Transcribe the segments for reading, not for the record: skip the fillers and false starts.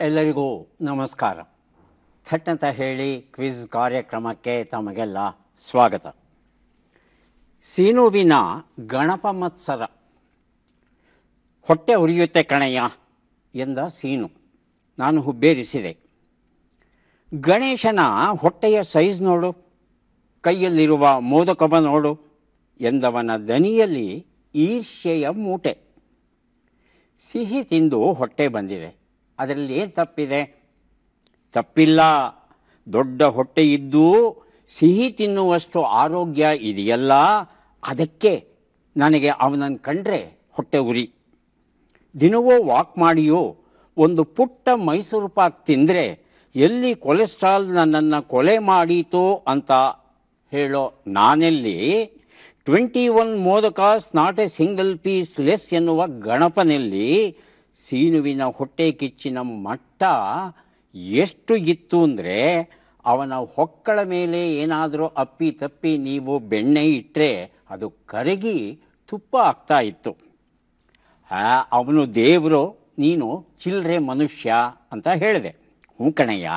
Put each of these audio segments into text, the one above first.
ಎಲ್ಲರಿಗೂ ನಮಸ್ಕಾರ. ಥಟ್ ಅಂತ ಹೇಳಿ ಕ್ವಿಜ್ ಕಾರ್ಯಕ್ರಮಕ್ಕೆ ತಮಗೆಲ್ಲ ಸ್ವಾಗತ. ಸೀನುವಿನ ಗಣಪ ಮತ್ಸರ. ಹೊಟ್ಟೆ ಉರಿಯುತ್ತೆ ಕಣಯ್ಯ ಎಂದ ಸೀನು. ನಾನು ಹುಬ್ಬೇರಿಸಿದೆ. ಗಣೇಶನ ಹೊಟ್ಟೆಯ ಸೈಜ್ ನೋಡು, ಕೈಯಲ್ಲಿರುವ ಮೋದಕವ ನೋಡು ಎಂದವನ ದನಿಯಲ್ಲಿ ಈರ್ಷ್ಯೆಯ ಮೂಟೆ. ಸಿಹಿ ತಿಂದು ಹೊಟ್ಟೆ ಬಂದಿದೆ, ಅದರಲ್ಲಿ ಏನು ತಪ್ಪಿದೆ? ತಪ್ಪಿಲ್ಲ. ದೊಡ್ಡ ಹೊಟ್ಟೆ ಇದ್ದೂ ಸಿಹಿ ತಿನ್ನುವಷ್ಟು ಆರೋಗ್ಯ ಇದೆಯಲ್ಲ, ಅದಕ್ಕೆ ನನಗೆ ಅವನನ್ನು ಕಂಡ್ರೆ ಹೊಟ್ಟೆ ಉರಿ. ದಿನವೂ ವಾಕ್ ಮಾಡಿಯೋ ಒಂದು ಪುಟ್ಟ ಮೈಸೂರು ಪಾಕ್ ತಿಂದರೆ ಎಲ್ಲಿ ಕೊಲೆಸ್ಟ್ರಾಲ್ ನನ್ನನ್ನು ಕೊಲೆ ಮಾಡೀತೋ ಅಂತ ಹೇಳೋ ನಾನೆಲ್ಲಿ 21 modakas not a single piece less ಎನ್ನುವ ಗಣಪನಲ್ಲಿ ಸೀನುವಿನ ಹೊಟ್ಟೆ ಕಿಚ್ಚಿನ ಮಟ್ಟ ಎಷ್ಟು ಇತ್ತು ಅಂದರೆ, ಅವನ ಹೊಕ್ಕಳ ಮೇಲೆ ಏನಾದರೂ ಅಪ್ಪಿ ತಪ್ಪಿ ನೀವು ಬೆಣ್ಣೆ ಇಟ್ಟರೆ ಅದು ಕರಗಿ ತುಪ್ಪ ಆಗ್ತಾ ಇತ್ತು. ಅವನು ದೇವರು, ನೀನು ಚಿಲ್ಲರೆ ಮನುಷ್ಯ ಅಂತ ಹೇಳಿದೆ. ಹ್ಞೂ ಕಣಯ್ಯ,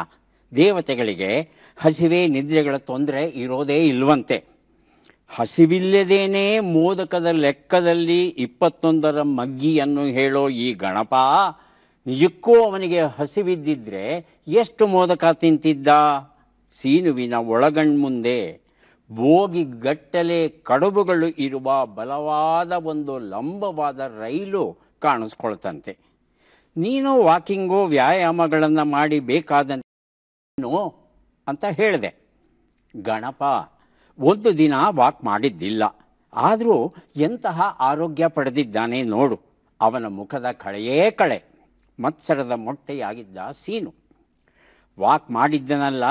ದೇವತೆಗಳಿಗೆ ಹಸಿವೆ ನಿದ್ರೆಗಳ ತೊಂದರೆ ಇರೋದೇ ಇಲ್ವಂತೆ. ಹಸಿವಿಲ್ಲದೇನೆ ಮೋದಕದ ಲೆಕ್ಕದಲ್ಲಿ 21ರ ಮಗ್ಗಿಯನ್ನು ಹೇಳೋ ಈ ಗಣಪ ನಿಜಕ್ಕೂ ಅವನಿಗೆ ಹಸಿವಿದ್ದಿದ್ರೆ ಎಷ್ಟು ಮೋದಕ ತಿಂತಿದ್ದ? ಸೀನುವಿನ ಒಳಗಣ್ಮುಂದೆ ಬೋಗಿಗಟ್ಟಲೆ ಕಡುಬುಗಳು ಇರುವ ಬಲವಾದ ಒಂದು ಲಂಬವಾದ ರೈಲು ಕಾಣಿಸ್ಕೊಳ್ತಂತೆ. ನೀನು ವಾಕಿಂಗು ವ್ಯಾಯಾಮಗಳನ್ನು ಮಾಡಿ ಬೇಕಾದನು ಅಂತ ಹೇಳಿದೆ. ಗಣಪ ಒಂದು ದಿನ ವಾಕ್ ಮಾಡಿದ್ದಿಲ್ಲ, ಆದರೂ ಎಂತಹ ಆರೋಗ್ಯ ಪಡೆದಿದ್ದಾನೆ ನೋಡು. ಅವನ ಮುಖದ ಕಳೆಯೇ ಕಳೆ. ಮತ್ಸರದ ಮೊಟ್ಟೆಯಾಗಿದ್ದ ಸೀನು. ವಾಕ್ ಮಾಡಿದ್ದನಲ್ಲ,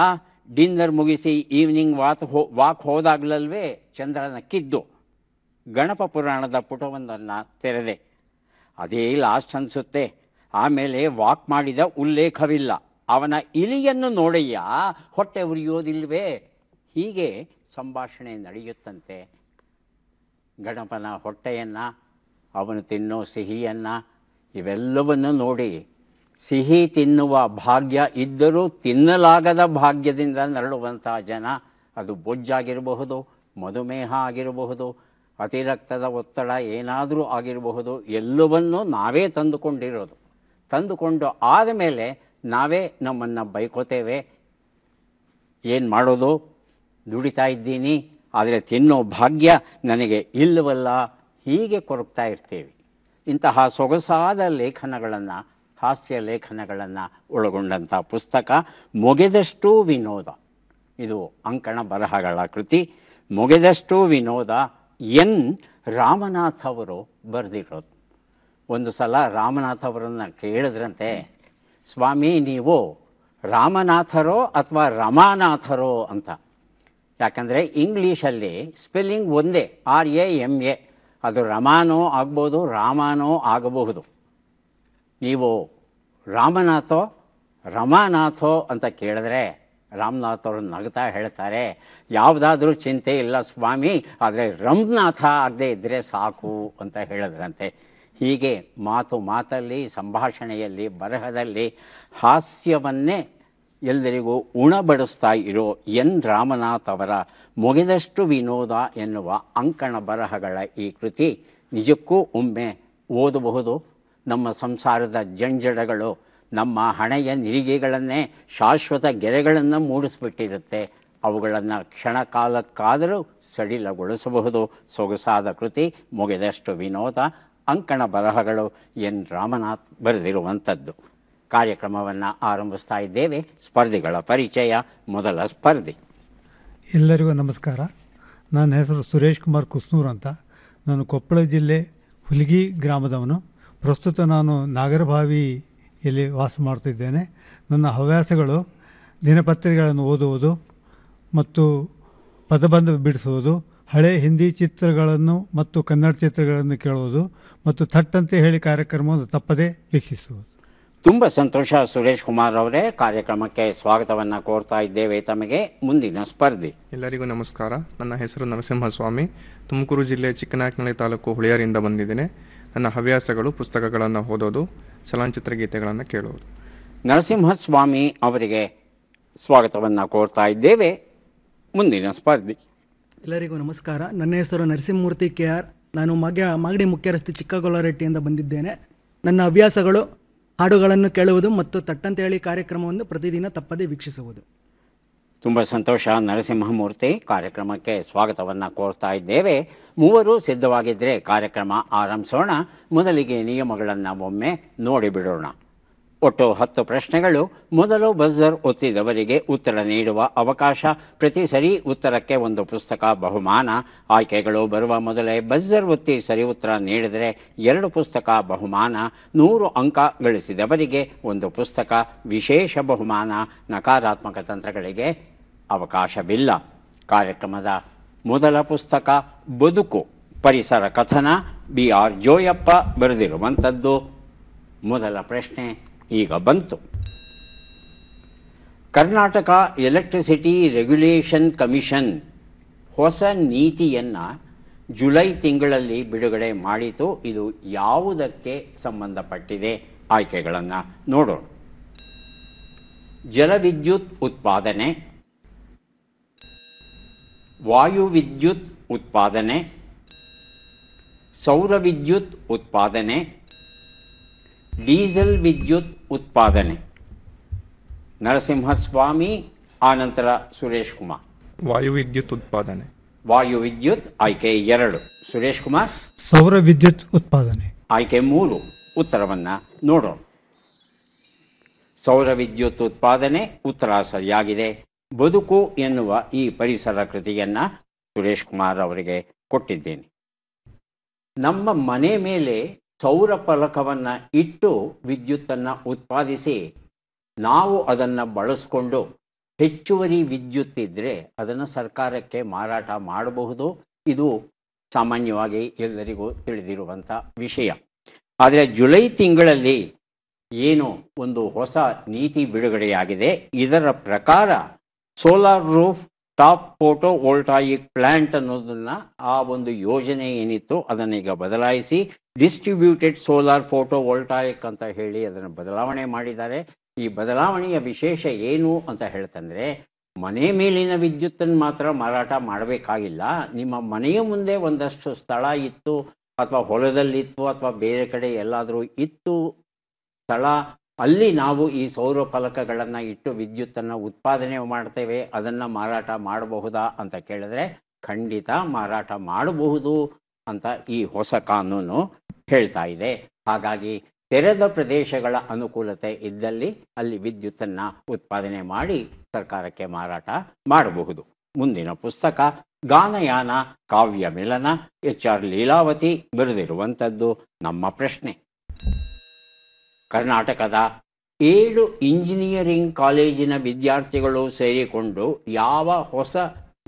ಡಿನ್ನರ್ ಮುಗಿಸಿ ಈವ್ನಿಂಗ್ ವಾಕ್ ಹೋದಾಗಲಲ್ವೇ ಚಂದ್ರ ನಕ್ಕಿದ್ದು. ಗಣಪ ಪುರಾಣದ ಪುಟವೊಂದನ್ನು ತೆರೆದೆ. ಅದೇ ಲಾಸ್ಟ್ ಅನಿಸುತ್ತೆ. ಆಮೇಲೆ ವಾಕ್ ಮಾಡಿದ ಉಲ್ಲೇಖವಿಲ್ಲ. ಅವನ ಇಲಿಯನ್ನು ನೋಡಯ್ಯ, ಹೊಟ್ಟೆ ಉರಿಯೋದಿಲ್ವೇ? ಹೀಗೆ ಸಂಭಾಷಣೆ ನಡೆಯುತ್ತಂತೆ. ಗಣಪನ ಹೊಟ್ಟೆಯನ್ನು, ಅವನು ತಿನ್ನೋ ಸಿಹಿಯನ್ನು, ಇವೆಲ್ಲವನ್ನು ನೋಡಿ ಸಿಹಿ ತಿನ್ನುವ ಭಾಗ್ಯ ಇದ್ದರೂ ತಿನ್ನಲಾಗದ ಭಾಗ್ಯದಿಂದ ನರಳುವಂಥ ಜನ, ಅದು ಬೊಜ್ಜಾಗಿರಬಹುದು, ಮಧುಮೇಹ ಆಗಿರಬಹುದು, ಅತಿರಕ್ತದ ಒತ್ತಡ ಏನಾದರೂ ಆಗಿರಬಹುದು, ಎಲ್ಲವನ್ನೂ ನಾವೇ ತಂದುಕೊಂಡಿರೋದು. ತಂದುಕೊಂಡು ಆದಮೇಲೆ ನಾವೇ ನಮ್ಮನ್ನು ಬೈಕೋತೇವೆ. ಏನು ಮಾಡೋದು? ದುಡಿತಾ ಇದ್ದೀನಿ, ಆದರೆ ತಿನ್ನೋ ಭಾಗ್ಯ ನನಗೆ ಇಲ್ಲವಲ್ಲ, ಹೀಗೆ ಕೊರಗ್ತಾ ಇರ್ತೀವಿ. ಇಂತಹ ಸೊಗಸಾದ ಲೇಖನಗಳನ್ನು, ಹಾಸ್ಯ ಲೇಖನಗಳನ್ನು ಒಳಗೊಂಡಂಥ ಪುಸ್ತಕ ಮೊಗೆದಷ್ಟು ವಿನೋದ. ಇದು ಅಂಕಣ ಬರಹಗಳ ಕೃತಿ. ಮೊಗೆದಷ್ಟು ವಿನೋದ ಎನ್ ರಾಮನಾಥ್ ಅವರು ಬರೆದಿರೋದು. ಒಂದು ಸಲ ರಾಮನಾಥ್ ಅವರನ್ನು ಕೇಳಿದ್ರಂತೆ, ಸ್ವಾಮಿ ನೀವು ರಾಮನಾಥರೋ ಅಥವಾ ರಮಾನಾಥರೋ ಅಂತ. ಯಾಕಂದರೆ ಇಂಗ್ಲೀಷಲ್ಲಿ ಸ್ಪೆಲ್ಲಿಂಗ್ ಒಂದೇ, RAMA. ಅದು ರಮಾನೋ ಆಗ್ಬೋದು, ರಾಮಾನೋ ಆಗಬಹುದು. ನೀವು ರಾಮನಾಥೋ ರಮಾನಾಥೋ ಅಂತ ಕೇಳಿದ್ರೆ ರಾಮನಾಥ್ ಅವರು ನಗ್ತಾ ಹೇಳ್ತಾರೆ, ಯಾವುದಾದ್ರೂ ಚಿಂತೆ ಇಲ್ಲ ಸ್ವಾಮಿ, ಆದರೆ ರಂನಾಥ ಆಗದೆ ಇದ್ದರೆ ಸಾಕು ಅಂತ ಹೇಳಿದ್ರಂತೆ. ಹೀಗೆ ಮಾತಲ್ಲಿ, ಸಂಭಾಷಣೆಯಲ್ಲಿ, ಬರಹದಲ್ಲಿ ಹಾಸ್ಯವನ್ನೇ ಎಲ್ಲರಿಗೂ ಉಣಬಡಿಸ್ತಾ ಇರೋ ಎನ್ ರಾಮನಾಥ್ ಅವರ ಮೊಗೆದಷ್ಟು ವಿನೋದ ಎನ್ನುವ ಅಂಕಣ ಬರಹಗಳ ಈ ಕೃತಿ ನಿಜಕ್ಕೂ ಒಮ್ಮೆ ಓದಬಹುದು. ನಮ್ಮ ಸಂಸಾರದ ಜಂಜಡಗಳು, ನಮ್ಮ ಹಣೆಯ ನಿರಿಗೆಗಳನ್ನೇ ಶಾಶ್ವತ ಗೆರೆಗಳನ್ನು ಮೂಡಿಸ್ಬಿಟ್ಟಿರುತ್ತೆ. ಅವುಗಳನ್ನು ಕ್ಷಣ ಕಾಲಕ್ಕಾದರೂ ಸಡಿಲಗೊಳಿಸಬಹುದು. ಸೊಗಸಾದ ಕೃತಿ ಮೊಗೆದಷ್ಟು ವಿನೋದ, ಅಂಕಣ ಬರಹಗಳು ಎನ್ ರಾಮನಾಥ್ ಬರೆದಿರುವಂಥದ್ದು. ಕಾರ್ಯಕ್ರಮವನ್ನು ಆರಂಭಿಸ್ತಾ ಇದ್ದೇವೆ. ಸ್ಪರ್ಧಿಗಳ ಪರಿಚಯ. ಮೊದಲ ಸ್ಪರ್ಧಿ. ಎಲ್ಲರಿಗೂ ನಮಸ್ಕಾರ. ನನ್ನ ಹೆಸರು ಸುರೇಶ್ ಕುಮಾರ್ ಕುಸ್ನೂರ್ ಅಂತ. ನಾನು ಕೊಪ್ಪಳ ಜಿಲ್ಲೆ ಹುಲಿಗಿ ಗ್ರಾಮದವನು. ಪ್ರಸ್ತುತ ನಾನು ನಾಗರಭಾವಿಯಲ್ಲಿ ವಾಸ ಮಾಡ್ತಿದ್ದೇನೆ. ನನ್ನ ಹವ್ಯಾಸಗಳು ದಿನಪತ್ರಿಕೆಗಳನ್ನು ಓದುವುದು ಮತ್ತು ಪದಬಂಧ ಬಿಡಿಸುವುದು, ಹಳೆ ಹಿಂದಿ ಚಿತ್ರಗಳನ್ನು ಮತ್ತು ಕನ್ನಡ ಚಿತ್ರಗಳನ್ನು ಕೇಳುವುದು ಮತ್ತು ಥಟ್ಟಂತೆ ಹೇಳಿ ಕಾರ್ಯಕ್ರಮವನ್ನು ತಪ್ಪದೇ ವೀಕ್ಷಿಸುವುದು. ತುಂಬ ಸಂತೋಷ ಸುರೇಶ್ ಕುಮಾರ್ ಅವರೇ. ಕಾರ್ಯಕ್ರಮಕ್ಕೆ ಸ್ವಾಗತವನ್ನು ಕೋರ್ತಾ ಇದ್ದೇವೆ ತಮಗೆ. ಮುಂದಿನ ಸ್ಪರ್ಧಿ. ಎಲ್ಲರಿಗೂ ನಮಸ್ಕಾರ. ನನ್ನ ಹೆಸರು ನರಸಿಂಹಸ್ವಾಮಿ. ತುಮಕೂರು ಜಿಲ್ಲೆ ಚಿಕ್ಕನಾಯಕನಹಳ್ಳಿ ತಾಲೂಕು ಹುಳಿಯಾರಿಂದ ಬಂದಿದ್ದೇನೆ. ನನ್ನ ಹವ್ಯಾಸಗಳು ಪುಸ್ತಕಗಳನ್ನು ಓದೋದು, ಚಲನಚಿತ್ರ ಗೀತೆಗಳನ್ನು ಕೇಳೋದು. ನರಸಿಂಹಸ್ವಾಮಿ ಅವರಿಗೆ ಸ್ವಾಗತವನ್ನು ಕೋರ್ತಾ ಇದ್ದೇವೆ. ಮುಂದಿನ ಸ್ಪರ್ಧಿ. ಎಲ್ಲರಿಗೂ ನಮಸ್ಕಾರ. ನನ್ನ ಹೆಸರು ನರಸಿಂಹಮೂರ್ತಿ KR. ನಾನು ಮಾಗಡಿ ಮುಖ್ಯ ರಸ್ತೆ ಚಿಕ್ಕಗೊಲ್ಲರಟ್ಟಿಯಿಂದ ಬಂದಿದ್ದೇನೆ. ನನ್ನ ಹವ್ಯಾಸಗಳು ಹಾಡುಗಳನ್ನು ಕೇಳುವುದು ಮತ್ತು ತಟ್ಟಂತೇಳಿ ಕಾರ್ಯಕ್ರಮವನ್ನು ಪ್ರತಿದಿನ ತಪ್ಪದೇ ವೀಕ್ಷಿಸುವುದು. ತುಂಬ ಸಂತೋಷ ನರಸಿಂಹಮೂರ್ತಿ, ಕಾರ್ಯಕ್ರಮಕ್ಕೆ ಸ್ವಾಗತವನ್ನು ಕೋರ್ತಾ ಇದ್ದೇವೆ. ಮೂವರು ಸಿದ್ಧವಾಗಿದ್ದರೆ ಕಾರ್ಯಕ್ರಮ ಆರಂಭಿಸೋಣ. ಮೊದಲಿಗೆ ನಿಯಮಗಳನ್ನು ಒಮ್ಮೆ ನೋಡಿಬಿಡೋಣ. ಒಟ್ಟು 10 ಪ್ರಶ್ನೆಗಳು. ಮೊದಲು ಬಜರ್ ಒತ್ತಿದವರಿಗೆ ಉತ್ತರ ನೀಡುವ ಅವಕಾಶ. ಪ್ರತಿ ಸರಿ ಉತ್ತರಕ್ಕೆ ಒಂದು ಪುಸ್ತಕ ಬಹುಮಾನ. ಆಯ್ಕೆಗಳು ಬರುವ ಮೊದಲೇ ಬಜರ್ ಒತ್ತಿ ಸರಿ ಉತ್ತರ ನೀಡಿದರೆ 2 ಪುಸ್ತಕ ಬಹುಮಾನ. 100 ಅಂಕ ಗಳಿಸಿದವರಿಗೆ ಒಂದು ಪುಸ್ತಕ. ವಿಶೇಷ ಬಹುಮಾನ. ನಕಾರಾತ್ಮಕ ತಂತ್ರಗಳಿಗೆ ಅವಕಾಶವಿಲ್ಲ. ಕಾರ್ಯಕ್ರಮದ ಮೊದಲ ಪುಸ್ತಕ ಬದುಕು, ಪರಿಸರ ಕಥನ, BR ಜೋಯಪ್ಪ ಬರೆದಿರುವಂಥದ್ದು. ಮೊದಲ ಪ್ರಶ್ನೆ ಈಗ ಬಂತು. ಕರ್ನಾಟಕ ಎಲೆಕ್ಟ್ರಿಸಿಟಿ ರೆಗ್ಯುಲೇಷನ್ ಕಮಿಷನ್ ಹೊಸ ನೀತಿಯನ್ನು ಜುಲೈ ತಿಂಗಳಲ್ಲಿ ಬಿಡುಗಡೆ ಮಾಡಿತು. ಇದು ಯಾವುದಕ್ಕೆ ಸಂಬಂಧಪಟ್ಟಿದೆ? ಆಯ್ಕೆಗಳನ್ನು ನೋಡೋಣ. ಜಲವಿದ್ಯುತ್ ಉತ್ಪಾದನೆ, ವಾಯುವಿದ್ಯುತ್ ಉತ್ಪಾದನೆ, ಸೌರವಿದ್ಯುತ್ ಉತ್ಪಾದನೆ, ಡೀಸೆಲ್ ವಿದ್ಯುತ್ ಉತ್ಪಾದನೆ. ನರಸಿಂಹಸ್ವಾಮಿ, ಆನಂತರ ಸುರೇಶ್ ಕುಮಾರ್. ವಾಯುವಿದ್ಯುತ್ ಉತ್ಪಾದನೆ. ವಾಯುವಿದ್ಯುತ್ ಆಯ್ಕೆ 2. ಸುರೇಶ್ ಕುಮಾರ್. ಸೌರ ವಿದ್ಯುತ್ ಉತ್ಪಾದನೆ ಆಯ್ಕೆ 3. ಉತ್ತರವನ್ನು ನೋಡೋಣ. ಸೌರ ವಿದ್ಯುತ್ ಉತ್ಪಾದನೆ ಉತ್ತರ ಸರಿಯಾಗಿದೆ. ಬದುಕು ಎನ್ನುವ ಈ ಪರಿಸರ ಕೃತಿಯನ್ನು ಸುರೇಶ್ ಕುಮಾರ್ ಅವರಿಗೆ ಕೊಟ್ಟಿದ್ದೇನೆ. ನಮ್ಮ ಮನೆ ಮೇಲೆ ಸೌರ ಫಲಕವನ್ನು ಇಟ್ಟು ವಿದ್ಯುತ್ತನ್ನು ಉತ್ಪಾದಿಸಿ ನಾವು ಅದನ್ನು ಬಳಸಿಕೊಂಡು ಹೆಚ್ಚುವರಿ ವಿದ್ಯುತ್ ಇದ್ದರೆ ಅದನ್ನು ಸರ್ಕಾರಕ್ಕೆ ಮಾರಾಟ ಮಾಡಬಹುದು. ಇದು ಸಾಮಾನ್ಯವಾಗಿ ಎಲ್ಲರಿಗೂ ತಿಳಿದಿರುವಂಥ ವಿಷಯ. ಆದರೆ ಜುಲೈ ತಿಂಗಳಲ್ಲಿ ಏನು ಒಂದು ಹೊಸ ನೀತಿ ಬಿಡುಗಡೆಯಾಗಿದೆ. ಇದರ ಪ್ರಕಾರ solar roof top photo voltaic plant ಅನ್ನೋದನ್ನು, ಆ ಒಂದು ಯೋಜನೆ ಏನಿತ್ತು ಅದನ್ನು ಈಗ ಬದಲಾಯಿಸಿ ಡಿಸ್ಟ್ರಿಬ್ಯೂಟೆಡ್ ಸೋಲಾರ್ ಫೋಟೋ ವೋಲ್ಟಾಯಿಕ್ ಅಂತ ಹೇಳಿ ಅದನ್ನು ಬದಲಾವಣೆ ಮಾಡಿದ್ದಾರೆ. ಈ ಬದಲಾವಣೆಯ ವಿಶೇಷ ಏನು ಅಂತ ಹೇಳ್ತಂದರೆ, ಮನೆ ಮೇಲಿನ ವಿದ್ಯುತ್ತನ್ನು ಮಾತ್ರ ಮಾರಾಟ ಮಾಡಬೇಕಾಗಿಲ್ಲ. ನಿಮ್ಮ ಮನೆಯ ಮುಂದೆ ಒಂದಷ್ಟು ಸ್ಥಳ ಇತ್ತು, ಅಥವಾ ಹೊಲದಲ್ಲಿತ್ತು, ಅಥವಾ ಬೇರೆ ಕಡೆ ಎಲ್ಲಾದರೂ ಇತ್ತು ಸ್ಥಳ, ಅಲ್ಲಿ ನಾವು ಈ ಸೌರ ಫಲಕಗಳನ್ನು ಇಟ್ಟು ವಿದ್ಯುತ್ತನ್ನು ಉತ್ಪಾದನೆ ಮಾಡ್ತೇವೆ, ಅದನ್ನು ಮಾರಾಟ ಮಾಡಬಹುದಾ ಅಂತ ಕೇಳಿದ್ರೆ ಖಂಡಿತ ಮಾರಾಟ ಮಾಡಬಹುದು ಅಂತ ಈ ಹೊಸ ಕಾನೂನು ಹೇಳ್ತಾ ಇದೆ. ಹಾಗಾಗಿ ತೆರೆದ ಪ್ರದೇಶಗಳ ಅನುಕೂಲತೆ ಇದ್ದಲ್ಲಿ ಅಲ್ಲಿ ವಿದ್ಯುತ್ತನ್ನು ಉತ್ಪಾದನೆ ಮಾಡಿ ಸರ್ಕಾರಕ್ಕೆ ಮಾರಾಟ ಮಾಡಬಹುದು. ಮುಂದಿನ ಪುಸ್ತಕ ಗಾನಯಾನ ಕಾವ್ಯ ಮಿಲನ, HR ಲೀಲಾವತಿ ಬರೆದಿರುವಂಥದ್ದು. ನಮ್ಮ ಪ್ರಶ್ನೆ, ಕರ್ನಾಟಕದ 7 ಇಂಜಿನಿಯರಿಂಗ್ ಕಾಲೇಜಿನ ವಿದ್ಯಾರ್ಥಿಗಳು ಸೇರಿಕೊಂಡು ಯಾವ ಹೊಸ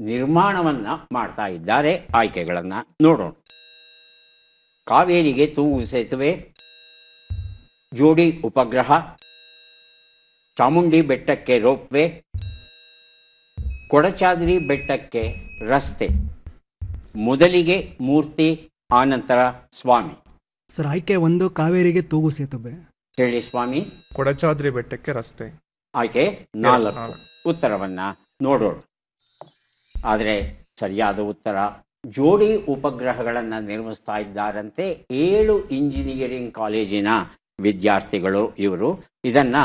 ನಿರ್ಮಾಣವನ್ನು ಮಾಡ್ತಾ ಇದ್ದಾರೆ? ಆಯ್ಕೆಗಳನ್ನು ನೋಡೋಣ. ಕಾವೇರಿಗೆ ತೂಗು ಸೇತುವೆ, ಜೋಡಿ ಉಪಗ್ರಹ, ಚಾಮುಂಡಿ ಬೆಟ್ಟಕ್ಕೆ ರೋಪ್ವೇ, ಕೊಡಚಾದ್ರಿ ಬೆಟ್ಟಕ್ಕೆ ರಸ್ತೆ. ಮೊದಲಿಗೆ ಮೂರ್ತಿ, ಆನಂತರ ಸ್ವಾಮಿ. ಸರ್, ಆಯ್ಕೆ 1 ಕಾವೇರಿಗೆ ತೂಗು ಸೇತುವೆ. ಹೇಳಿ ಸ್ವಾಮಿ. ಕೊಡಚಾದ್ರಿ ಬೆಟ್ಟಕ್ಕೆ ರಸ್ತೆ. ಆಯ್ಕೆ 4. ಉತ್ತರವನ್ನು ನೋಡೋಣ. ಆದರೆ ಸರಿಯಾದ ಉತ್ತರ ಜೋಡಿ ಉಪಗ್ರಹಗಳನ್ನು ನಿರ್ಮಿಸ್ತಾ ಇದ್ದಾರಂತೆ 7 ಇಂಜಿನಿಯರಿಂಗ್ ಕಾಲೇಜಿನ ವಿದ್ಯಾರ್ಥಿಗಳು ಇವರು. ಇದನ್ನು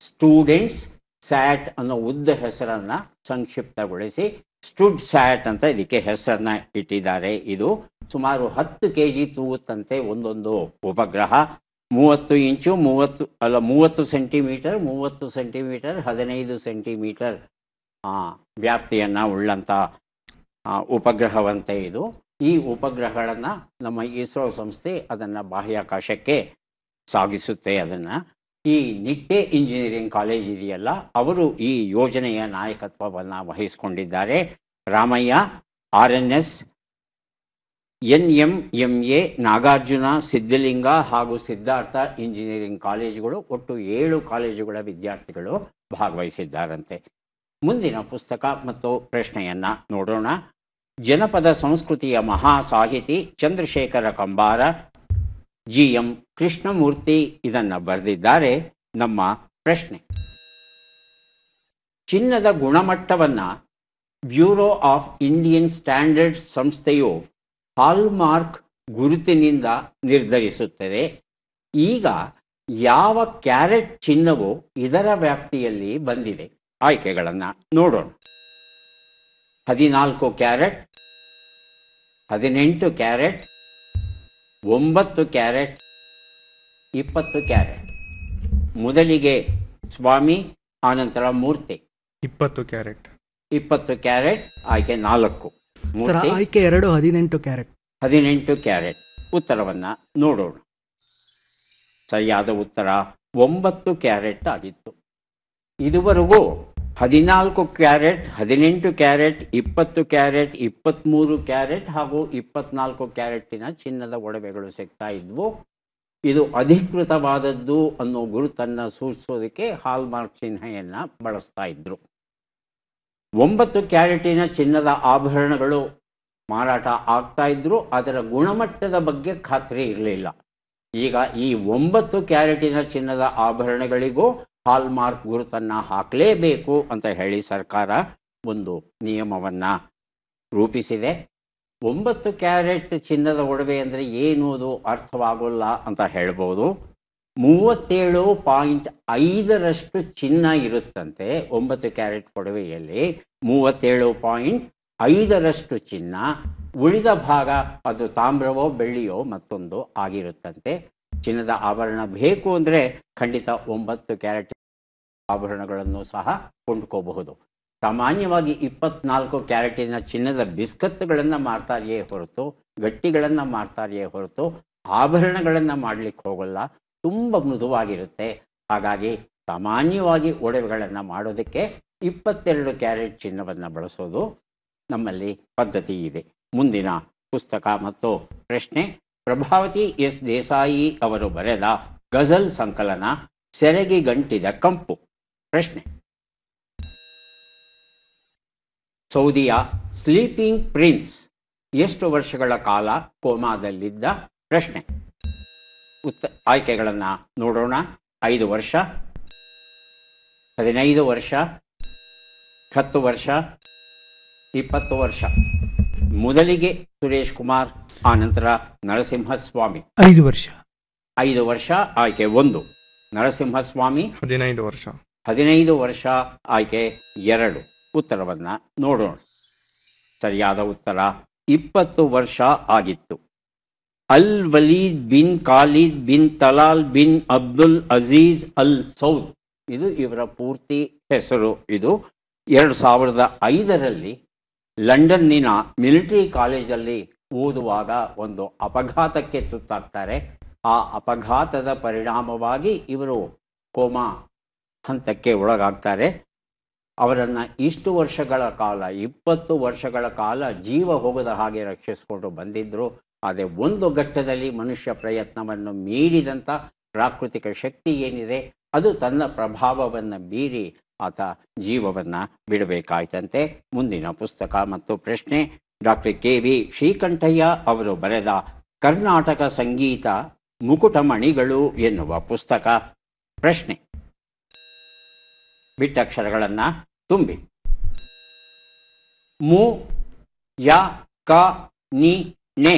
ಸ್ಟೂಡೆಂಟ್ಸ್ ಸ್ಯಾಟ್ ಅನ್ನೋ ಉದ್ದ ಹೆಸರನ್ನು ಸಂಕ್ಷಿಪ್ತಗೊಳಿಸಿ ಸ್ಟುಡ್ ಸ್ಯಾಟ್ ಅಂತ ಇದಕ್ಕೆ ಹೆಸರನ್ನ ಇಟ್ಟಿದ್ದಾರೆ. ಇದು ಸುಮಾರು 10 kg ತೂಗುತ್ತಂತೆ ಒಂದೊಂದು ಉಪಗ್ರಹ. 30 ಇಂಚು 30 ಸೆಂಟಿಮೀಟರ್ 30 ಸೆಂಟಿಮೀಟರ್ 15 ಸೆಂಟಿಮೀಟರ್ ವ್ಯಾಪ್ತಿಯನ್ನು ಉಳ್ಳಂಥ ಉಪಗ್ರಹವಂತೆ ಇದು. ಈ ಉಪಗ್ರಹಗಳನ್ನು ನಮ್ಮ ಇಸ್ರೋ ಸಂಸ್ಥೆ ಅದನ್ನು ಬಾಹ್ಯಾಕಾಶಕ್ಕೆ ಸಾಗಿಸುತ್ತೆ. ಅದನ್ನು ಈ ನಿಟ್ಟೆ ಇಂಜಿನಿಯರಿಂಗ್ ಕಾಲೇಜ್ ಇದೆಯಲ್ಲ, ಅವರು ಈ ಯೋಜನೆಯ ನಾಯಕತ್ವವನ್ನು ವಹಿಸಿಕೊಂಡಿದ್ದಾರೆ. ರಾಮಯ್ಯ, RNS, NMMA, ನಾಗಾರ್ಜುನ, ಸಿದ್ಧಲಿಂಗ ಹಾಗೂ ಸಿದ್ಧಾರ್ಥ ಇಂಜಿನಿಯರಿಂಗ್ ಕಾಲೇಜುಗಳು, ಒಟ್ಟು 7 ಕಾಲೇಜುಗಳ ವಿದ್ಯಾರ್ಥಿಗಳು ಭಾಗವಹಿಸಿದ್ದಾರಂತೆ. ಮುಂದಿನ ಪುಸ್ತಕ ಮತ್ತು ಪ್ರಶ್ನೆಯನ್ನು ನೋಡೋಣ. ಜನಪದ ಸಂಸ್ಕೃತಿಯ ಮಹಾ ಸಾಹಿತಿ ಚಂದ್ರಶೇಖರ ಕಂಬಾರ GM ಕೃಷ್ಣಮೂರ್ತಿ ಇದನ್ನು ಬರೆದಿದ್ದಾರೆ. ನಮ್ಮ ಪ್ರಶ್ನೆ: ಚಿನ್ನದ ಗುಣಮಟ್ಟವನ್ನು ಬ್ಯೂರೋ ಆಫ್ ಇಂಡಿಯನ್ ಸ್ಟ್ಯಾಂಡರ್ಡ್ಸ್ ಸಂಸ್ಥೆಯು ಹಾಲ್ಮಾರ್ಕ್ ಗುರುತಿನಿಂದ ನಿರ್ಧರಿಸುತ್ತದೆ. ಈಗ ಯಾವ ಕ್ಯಾರೆಟ್ ಚಿನ್ನವು ಇದರ ವ್ಯಾಪ್ತಿಯಲ್ಲಿ ಬಂದಿದೆ? ಆಯ್ಕೆಗಳನ್ನು ನೋಡೋಣ. 14 ಕ್ಯಾರೆಟ್, 18 ಕ್ಯಾರೆಟ್, 9 ಕ್ಯಾರೆಟ್, 20 ಕ್ಯಾರೆಟ್. ಮೊದಲಿಗೆ ಸ್ವಾಮಿ, ಆನಂತರ ಮೂರ್ತಿ. 20 ಕ್ಯಾರೆಟ್. 20 ಕ್ಯಾರೆಟ್ ಆಯ್ಕೆ 4. ಸರ್, ಮೂರ್ತಿ ಆಯ್ಕೆ 2 18 ಕ್ಯಾರೆಟ್. 18 ಕ್ಯಾರೆಟ್. ಉತ್ತರವನ್ನು ನೋಡೋಣ. ಸರಿಯಾದ ಉತ್ತರ 9 ಕ್ಯಾರೆಟ್ ಆಗಿತ್ತು. ಇದುವರೆಗೂ 14 ಕ್ಯಾರೆಟ್, 18 ಕ್ಯಾರೆಟ್, 20 ಕ್ಯಾರೆಟ್, 23 ಕ್ಯಾರೆಟ್ ಹಾಗೂ 24 ಕ್ಯಾರೆಟ್ಟಿನ ಚಿನ್ನದ ಒಡವೆಗಳು ಸಿಗ್ತಾ ಇದ್ವು. ಇದು ಅಧಿಕೃತವಾದದ್ದು ಅನ್ನೋ ಗುರುತನ್ನು ಸೂಚಿಸೋದಕ್ಕೆ ಹಾಲ್ಮಾರ್ಕ್ ಚಿಹ್ನೆಯನ್ನು ಬಳಸ್ತಾ ಇದ್ರು. 9 ಕ್ಯಾರೆಟಿನ ಚಿನ್ನದ ಆಭರಣಗಳು ಮಾರಾಟ ಆಗ್ತಾ ಇದ್ರು. ಅದರ ಗುಣಮಟ್ಟದ ಬಗ್ಗೆ ಖಾತ್ರಿ ಇರಲಿಲ್ಲ. ಈಗ ಈ 9 ಕ್ಯಾರೆಟಿನ ಚಿನ್ನದ ಆಭರಣಗಳಿಗೂ ಹಾಲ್ಮಾರ್ಕ್ ಗುರುತನ್ನು ಹಾಕಲೇಬೇಕು ಅಂತ ಹೇಳಿ ಸರ್ಕಾರ ಒಂದು ನಿಯಮವನ್ನು ರೂಪಿಸಿದೆ. 9 ಕ್ಯಾರೆಟ್ ಚಿನ್ನದ ಒಡವೆ ಅಂದರೆ ಏನು, ಅದು ಅರ್ಥವಾಗೋಲ್ಲ ಅಂತ ಹೇಳ್ಬೋದು. 37.5ರಷ್ಟು ಚಿನ್ನ ಇರುತ್ತಂತೆ 9 ಕ್ಯಾರೆಟ್ ಒಡವೆಯಲ್ಲಿ. 37.5ರಷ್ಟು ಚಿನ್ನ, ಉಳಿದ ಭಾಗ ಅದು ತಾಮ್ರವೋ ಬೆಳ್ಳಿಯೋ ಮತ್ತೊಂದು ಆಗಿರುತ್ತಂತೆ. ಚಿನ್ನದ ಆಭರಣ ಬೇಕು ಅಂದರೆ ಖಂಡಿತ 9 ಕ್ಯಾರೆಟ್ ಆಭರಣಗಳನ್ನು ಸಹ ಕೊಂಡ್ಕೋಬಹುದು. ಸಾಮಾನ್ಯವಾಗಿ 24 ಕ್ಯಾರೆಟಿನ ಚಿನ್ನದ ಬಿಸ್ಕತ್ಗಳನ್ನು ಮಾರ್ತಾರೆಯೇ ಹೊರತು, ಗಟ್ಟಿಗಳನ್ನು ಮಾರ್ತಾರೆಯೇ ಹೊರತು ಆಭರಣಗಳನ್ನು ಮಾಡಲಿಕ್ಕೆ ಹೋಗಲ್ಲ. ತುಂಬ ಮೃದುವಾಗಿರುತ್ತೆ. ಹಾಗಾಗಿ ಸಾಮಾನ್ಯವಾಗಿ ಒಡವೆಗಳನ್ನು ಮಾಡೋದಕ್ಕೆ 22 ಕ್ಯಾರೆಟ್ ಚಿನ್ನವನ್ನು ಬಳಸೋದು ನಮ್ಮಲ್ಲಿ ಪದ್ಧತಿ ಇದೆ. ಮುಂದಿನ ಪುಸ್ತಕ ಮತ್ತು ಪ್ರಶ್ನೆ: ಪ್ರಭಾವತಿ ಎಸ್ ದೇಸಾಯಿ ಅವರು ಬರೆದ ಗಜಲ್ ಸಂಕಲನ ಸೆರಗಿ ಗಂಟಿದ ಕಂಪು. ಪ್ರಶ್ನೆ: ಸೌದಿಯ ಸ್ಲೀಪಿಂಗ್ ಪ್ರಿನ್ಸ್ ಎಷ್ಟು ವರ್ಷಗಳ ಕಾಲ ಕೋಮಾದಲ್ಲಿದ್ದ? ಪ್ರಶ್ನೆ. ಆಯ್ಕೆಗಳನ್ನು ನೋಡೋಣ. 5 ವರ್ಷ, 15 ವರ್ಷ, 10 ವರ್ಷ, 20 ವರ್ಷ. ಮೊದಲಿಗೆ ಸುರೇಶ್ ಕುಮಾರ್, ಆನಂತರ ನರಸಿಂಹಸ್ವಾಮಿ. 5 ವರ್ಷ. 5 ವರ್ಷ ಆಯ್ಕೆ 1. ನರಸಿಂಹಸ್ವಾಮಿ 15 ವರ್ಷ. 15 ವರ್ಷ ಆಯ್ಕೆ 2. ಉತ್ತರವನ್ನು ನೋಡೋಣ. ಸರಿಯಾದ ಉತ್ತರ 20 ವರ್ಷ ಆಗಿತ್ತು. Al Waleed bin Khalid bin Talal bin Abdul Aziz Al Saud, ಇದು ಇವರ ಪೂರ್ತಿ ಹೆಸರು. ಇದು 2005ರಲ್ಲಿ ಲಂಡನ್ನಿನ ಮಿಲಿಟರಿ ಕಾಲೇಜಲ್ಲಿ ಓದುವಾಗ ಒಂದು ಅಪಘಾತಕ್ಕೆ ತುತ್ತಾಗ್ತಾರೆ. ಆ ಅಪಘಾತದ ಪರಿಣಾಮವಾಗಿ ಇವರು ಕೋಮಾ ಹಂತಕ್ಕೆ ಒಳಗಾಗ್ತಾರೆ. ಅವರನ್ನು ಇಷ್ಟು ವರ್ಷಗಳ ಕಾಲ, 20 ವರ್ಷಗಳ ಕಾಲ ಜೀವ ಹೋಗದ ಹಾಗೆ ರಕ್ಷಿಸಿಕೊಂಡು ಬಂದಿದ್ದರು. ಆದರೆ ಒಂದು ಘಟ್ಟದಲ್ಲಿ ಮನುಷ್ಯ ಪ್ರಯತ್ನವನ್ನು ಮೀರಿದಂಥ ಪ್ರಾಕೃತಿಕ ಶಕ್ತಿ ಏನಿದೆ ಅದು ತನ್ನ ಪ್ರಭಾವವನ್ನು ಮೀರಿ ಆತ ಜೀವವನ್ನು ಬಿಡಬೇಕಾಯ್ತಂತೆ. ಮುಂದಿನ ಪುಸ್ತಕ ಮತ್ತು ಪ್ರಶ್ನೆ: ಡಾಕ್ಟರ್ KV ಶ್ರೀಕಂಠಯ್ಯ ಅವರು ಬರೆದ ಕರ್ನಾಟಕ ಸಂಗೀತ ಮುಕುಟಮಣಿಗಳು ಎನ್ನುವ ಪುಸ್ತಕ. ಪ್ರಶ್ನೆ: ಬಿಟ್ಟಕ್ಷರಗಳನ್ನು ತುಂಬಿ. ಮು, ಯ, ಕ, ನಿ, ನೆ.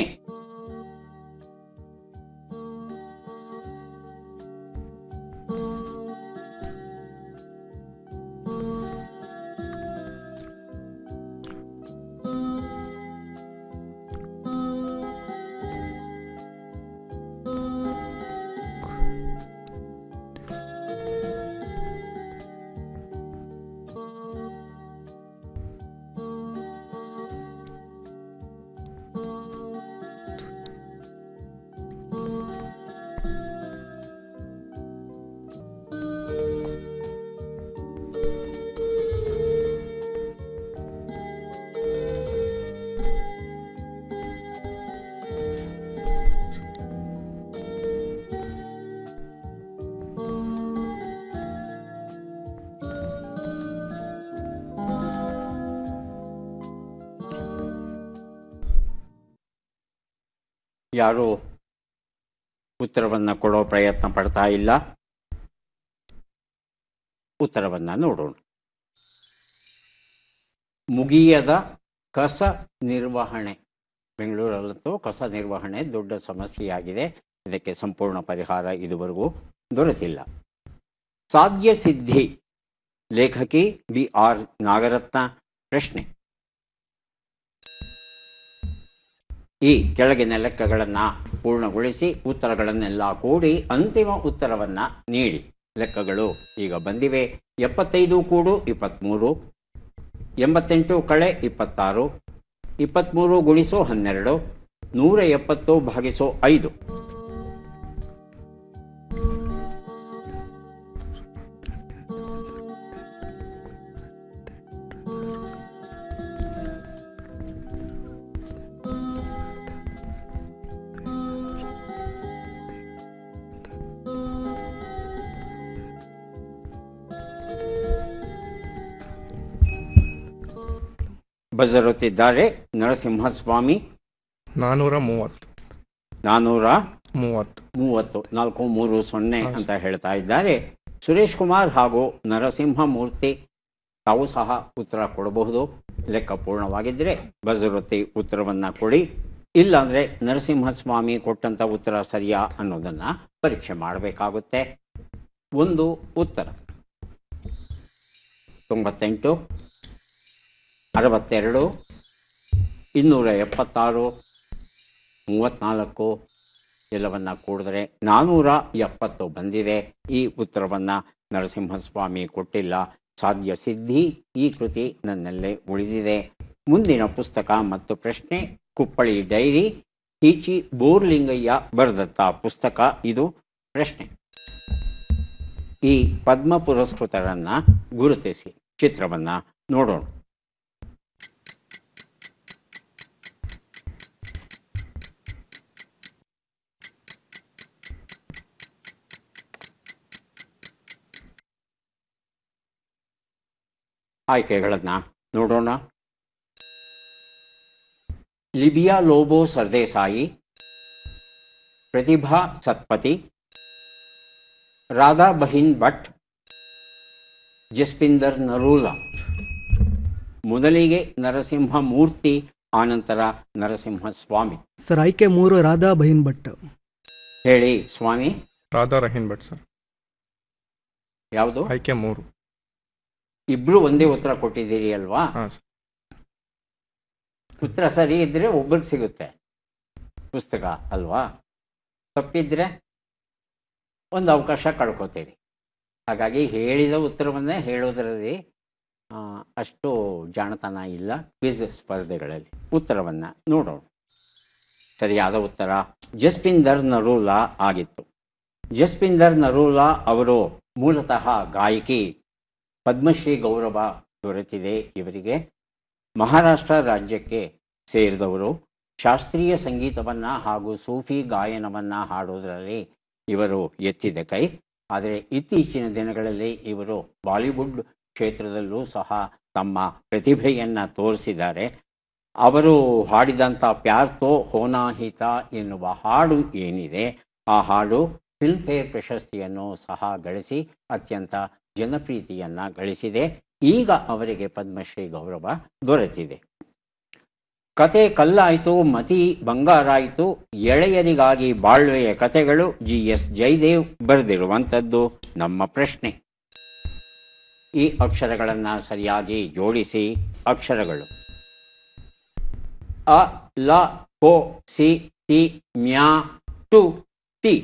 ಯಾರು ಉತ್ತರವನ್ನು ಕೊಡೋ ಪ್ರಯತ್ನ ಪಡ್ತಾ ಇಲ್ಲ. ಉತ್ತರವನ್ನು ನೋಡೋಣ. ಮುಗಿಯದ ಕಸ ನಿರ್ವಹಣೆ. ಬೆಂಗಳೂರಲ್ಲಂತೂ ಕಸ ನಿರ್ವಹಣೆ ದೊಡ್ಡ ಸಮಸ್ಯೆಯಾಗಿದೆ. ಇದಕ್ಕೆ ಸಂಪೂರ್ಣ ಪರಿಹಾರ ಇದುವರೆಗೂ ದೊರೆತಿಲ್ಲ. ಸಾಧ್ಯ ಸಿದ್ಧಿ. ಲೇಖಕಿ BR ನಾಗರತ್ನ. ಪ್ರಶ್ನೆ: ಈ ಕೆಳಗಿನ ಲೆಕ್ಕಗಳನ್ನು ಪೂರ್ಣಗೊಳಿಸಿ ಉತ್ತರಗಳನ್ನೆಲ್ಲ ಕೂಡಿ ಅಂತಿಮ ಉತ್ತರವನ್ನು ನೀಡಿ. ಲೆಕ್ಕಗಳು ಈಗ ಬಂದಿವೆ. 75 ಕೂಡು 23, 88 ಕಳೆ 26, 23 ಗುಣಿಸು 12, 170 ಭಾಗಿಸು 5. ಬಜರುತ್ತಿದ್ದಾರೆ ನರಸಿಂಹಸ್ವಾಮಿ. 430. 430. 430 ಅಂತ ಹೇಳ್ತಾ ಇದ್ದಾರೆ. ಸುರೇಶ್ ಕುಮಾರ್ ಹಾಗೂ ನರಸಿಂಹಮೂರ್ತಿ ತಾವು ಸಹ ಉತ್ತರ ಕೊಡಬಹುದು. ಲೆಕ್ಕ ಪೂರ್ಣವಾಗಿದ್ದರೆ ಬಜರುತ್ತಿ ಉತ್ತರವನ್ನು ಕೊಡಿ. ಇಲ್ಲಾಂದರೆ ನರಸಿಂಹಸ್ವಾಮಿ ಕೊಟ್ಟಂಥ ಉತ್ತರ ಸರಿಯಾ ಅನ್ನೋದನ್ನು ಪರೀಕ್ಷೆ ಮಾಡಬೇಕಾಗುತ್ತೆ. ಒಂದು ಉತ್ತರ 98, 62, 276, 34 ಎಲ್ಲವನ್ನು ಕೂಡಿದ್ರೆ 470 ಬಂದಿದೆ. ಈ ಉತ್ತರವನ್ನು ನರಸಿಂಹಸ್ವಾಮಿ ಕೊಟ್ಟಿಲ್ಲ. ಸಾಧ್ಯ ಸಿದ್ಧಿ ಈ ಕೃತಿ ನನ್ನಲ್ಲೇ ಉಳಿದಿದೆ. ಮುಂದಿನ ಪುಸ್ತಕ ಮತ್ತು ಪ್ರಶ್ನೆ ಕುಪ್ಪಳಿ ಡೈರಿ. ಟೀಚಿ ಬೋರ್ಲಿಂಗಯ್ಯ ಬರೆದಂಥ ಪುಸ್ತಕ ಇದು. ಪ್ರಶ್ನೆ: ಈ ಪದ್ಮ ಪುರಸ್ಕೃತರನ್ನು ಗುರುತಿಸಿ. ಚಿತ್ರವನ್ನು ನೋಡೋಣ. ಆಯ್ಕೆಗಳನ್ನು ನೋಡೋಣ. ಲಿಬಿಯಾ ಲೋಬೋ ಸರ್ದೇಸಾಯಿ, ಪ್ರತಿಭಾ ಸತ್ಪತಿ, ರಾಧಾ ಬಹಿನ್ ಭಟ್, ಜಸ್ಪಿಂದರ್ ನರೂಲಾ. ಮೊದಲಿಗೆ ನರಸಿಂಹಮೂರ್ತಿ, ಆನಂತರ ನರಸಿಂಹಸ್ವಾಮಿ. ಸರ್, ಆಯ್ಕೆ 3 ರಾಧಾ ಬಹಿನ್ ಭಟ್. ಹೇಳಿ ಸ್ವಾಮಿ. ರಾಧಾ ರಹೀನ್ ಭಟ್ ಸರ್. ಯಾವುದು? ಆಯ್ಕೆ 3. ಇಬ್ರು ಒಂದೇ ಉತ್ತರ ಕೊಟ್ಟಿದ್ದೀರಿ ಅಲ್ವಾ? ಹಾಂ ಸರ್. ಉತ್ತರ ಸರಿ ಇದ್ದರೆ ಒಬ್ಬರಿಗೆ ಸಿಗುತ್ತೆ ಪುಸ್ತಕ ಅಲ್ವಾ? ತಪ್ಪಿದ್ರೆ ಒಂದು ಅವಕಾಶ ಕಳ್ಕೊತೀರಿ. ಹಾಗಾಗಿ ಹೇಳಿದ ಉತ್ತರವನ್ನೇ ಹೇಳೋದರಲ್ಲಿ ಅಷ್ಟು ಜಾಣತನ ಇಲ್ಲ ಕ್ವಿಜ್ ಸ್ಪರ್ಧೆಗಳಲ್ಲಿ. ಉತ್ತರವನ್ನು ನೋಡೋಣ. ಸರಿಯಾದ ಉತ್ತರ ಜಸ್ಪಿಂದರ್ ನರೂಲಾ ಆಗಿತ್ತು. ಜಸ್ಪಿಂದರ್ ನರೂಲಾ ಅವರು ಮೂಲತಃ ಗಾಯಕಿ. ಪದ್ಮಶ್ರೀ ಗೌರವ ದೊರೆತಿದೆ ಇವರಿಗೆ. ಮಹಾರಾಷ್ಟ್ರ ರಾಜ್ಯಕ್ಕೆ ಸೇರಿದವರು. ಶಾಸ್ತ್ರೀಯ ಸಂಗೀತವನ್ನು ಹಾಗೂ ಸೂಫಿ ಗಾಯನವನ್ನು ಹಾಡೋದರಲ್ಲಿ ಇವರು ಎತ್ತಿದ ಕೈ. ಆದರೆ ಇತ್ತೀಚಿನ ದಿನಗಳಲ್ಲಿ ಇವರು ಬಾಲಿವುಡ್ ಕ್ಷೇತ್ರದಲ್ಲೂ ಸಹ ತಮ್ಮ ಪ್ರತಿಭೆಯನ್ನು ತೋರಿಸಿದ್ದಾರೆ. ಅವರು ಹಾಡಿದಂಥ ಪ್ಯಾರ್ ತೋ ಹೋನಾ ಹಿ ತಾ ಎನ್ನುವ ಹಾಡು ಏನಿದೆ, ಆ ಹಾಡು ಫಿಲ್ಮ್ಫೇರ್ ಪ್ರಶಸ್ತಿಯನ್ನು ಸಹ ಗಳಿಸಿ ಅತ್ಯಂತ ಜನಪ್ರೀತಿಯನ್ನು ಗಳಿಸಿದೆ. ಈಗ ಅವರಿಗೆ ಪದ್ಮಶ್ರೀ ಗೌರವ ದೊರೆತಿದೆ. ಕತೆ ಕಲ್ಲಾಯಿತು, ಮತಿ ಬಂಗಾರಾಯಿತು, ಎಳೆಯರಿಗಾಗಿ ಬಾಳ್ವೆಯ ಕತೆಗಳು. GS ಜಯದೇವ್ ಬರೆದಿರುವಂಥದ್ದು. ನಮ್ಮ ಪ್ರಶ್ನೆ: ಈ ಅಕ್ಷರಗಳನ್ನು ಸರಿಯಾಗಿ ಜೋಡಿಸಿ. ಅಕ್ಷರಗಳು ಅ, ಲ, ಕೊ, ಸಿ, ತಿ, ಮ್ಯಾ, ಟು, ತಿ.